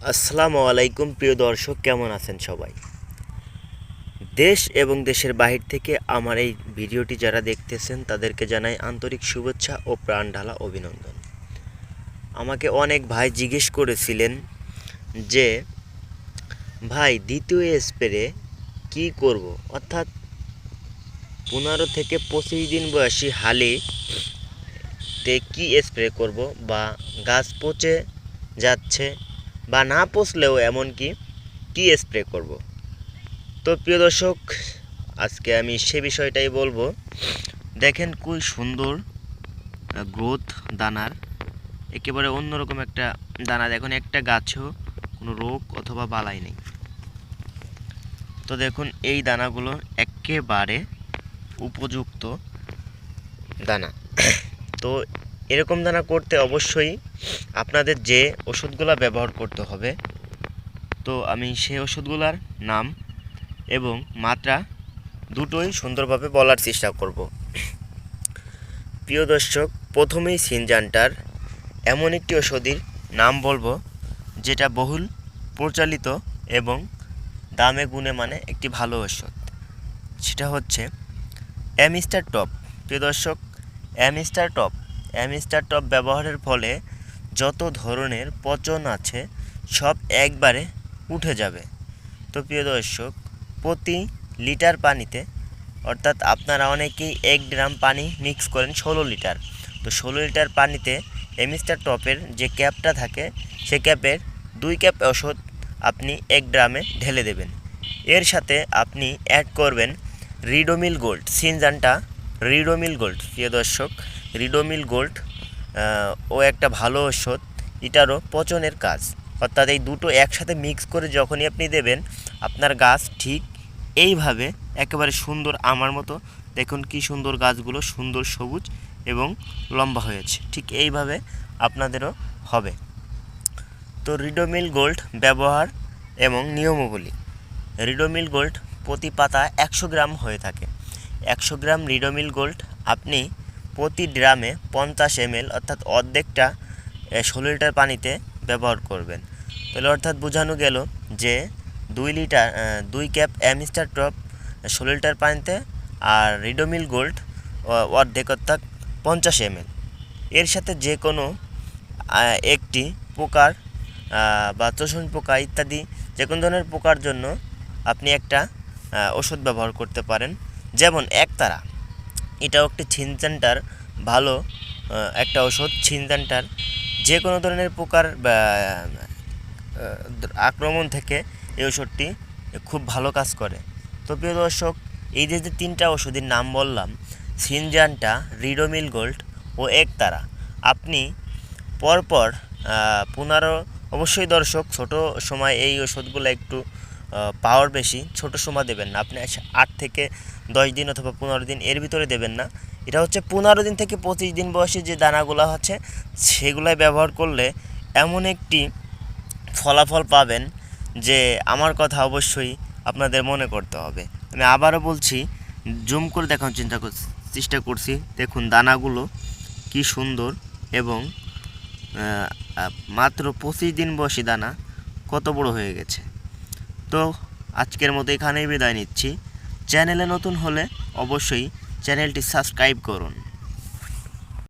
আসসালামু আলাইকুম প্রিয় দর্শক, কেমন আছেন সবাই? দেশ এবং দেশের বাহির থেকে আমার এই ভিডিওটি যারা দেখতেছেন তাদেরকে জানাই আন্তরিক শুভেচ্ছা ও প্রাণ ঢালা অভিনন্দন। আমাকে অনেক ভাই জিজ্ঞেস করেছিলেন যে ভাই দ্বিতীয় স্প্রে কি করব, অর্থাৎ 15 থেকে 25 দিন বয়সী হালিতে কি স্প্রে করব, বা গাছ পচে যাচ্ছে বা না পচলেও এমনকি কি স্প্রে করব। তো প্রিয় দর্শক, আজকে আমি সে বিষয়টাই বলবো। দেখেন খুব সুন্দর গ্রোথ দানার, একেবারে অন্যরকম একটা দানা। দেখুন একটা গাছেও কোনো রোগ অথবা বালাই নেই। তো দেখুন এই দানাগুলো একেবারে উপযুক্ত দানা। তো এরকম দানা করতে অবশ্যই আপনাদের যে ওষুধগুলো ব্যবহার করতে হবে, তো আমি সেই ওষুধগুলোর নাম এবং মাত্রা দুটোই সুন্দরভাবে বলার চেষ্টা করব। প্রিয় দর্শক, প্রথমেই সিনজান্টার এমন একটি ওষুধের নাম বলবো যেটা বহুল প্রচলিত এবং দামে গুণে মানে একটি ভালো ওষুধ। সেটা হচ্ছে অ্যামিস্টার টপ। প্রিয় দর্শক, অ্যামিস্টার টপ ব্যবহারের ফলে যত ধরনের পচন আছে সব একবারে উঠে যাবে। তো প্রিয় দর্শক, প্রতি লিটার পানিতে, অর্থাৎ আপনারা অনেকেই 1 গ্রাম পানি মিক্স করেন 16 লিটার। তো 16 লিটার পানিতে অ্যামিস্টার টপের যে ক্যাপটা থাকে সে ক্যাপের 2 ক্যাপ ওষুধ আপনি 1 গ্রামে ঢেলে দেবেন। এর সাথে আপনি অ্যাড করবেন Ridomil Gold. Syngenta Ridomil Gold. প্রিয় দর্শক, রিডোমিল গোল্ড ও একটা ভালো ওষুধ, এটারও পচনের কাজ। অর্থাৎ এই দুটো একসাথে মিক্স করে যখনই আপনি দেবেন, আপনার গাছ ঠিক এইভাবে একেবারে সুন্দর, আমার মতো দেখুন কি সুন্দর গাছগুলো, সুন্দর সবুজ এবং লম্বা হয়েছে। ঠিক এইভাবে আপনাদেরও হবে। তো রিডোমিল গোল্ড ব্যবহার এবং নিয়মাবলী। রিডোমিল গোল্ড প্রতি পাতা 100 গ্রাম হয়ে থাকে। 100 গ্রাম রিডোমিল গোল্ড আপনি প্রতি ড্রামে 50 ml, অর্থাৎ অর্ধেকটা 16 লিটার পানিতে ব্যবহার করবেন। তাহলে অর্থাৎ বোঝানো গেল যে 2 ক্যাপ অ্যামিস্টার টপ 16 লিটার পানিতে, আর রিডোমিল গোল্ড অর্ধেক, অর্থাৎ 50 ml। এর সাথে যে কোনো একটি পোকার বা তোষণ পোকা ইত্যাদি যে কোনো ধরনের পোকার জন্য আপনি একটা ওষুধ ব্যবহার করতে পারেন, যেমন একতারা। এটাও একটি সিনজান্টার ভালো একটা ওষুধ। সিনজান্টার যে কোনো ধরনের পোকার আক্রমণ থেকে এই ওষুধটি খুব ভালো কাজ করে। তো প্রিয় দর্শক, এই যে 3টা ওষুধের নাম বললাম, সিনজান্টা, রিডোমিল গোল্ড ও একতারা, আপনি পরপর 15, অবশ্যই দর্শক ছোট সময় এই ওষুধগুলো একটু পাওয়ার বেশি, ছোট সময় দেবেন না আপনি। 8 থেকে 10 দিন অথবা 15 দিন এর ভিতরে দেবেন না। এটা হচ্ছে 15 দিন থেকে 25 দিন বয়সী যে দানাগুলো আছে সেগুলাই ব্যবহার করলে এমন একটি ফলাফল পাবেন যে আমার কথা অবশ্যই আপনাদের মনে করতে হবে। আমি আবারও বলছি, জুম করে দেখানোর চেষ্টা করছি। দেখুন দানাগুলো কি সুন্দর এবং মাত্র 25 দিন বয়সী দানা কত বড় হয়ে গেছে। তো আজকের মতো এখানেই বিদায় নিচ্ছি। চ্যানেলে নতুন হলে অবশ্যই চ্যানেলটি সাবস্ক্রাইব করুন।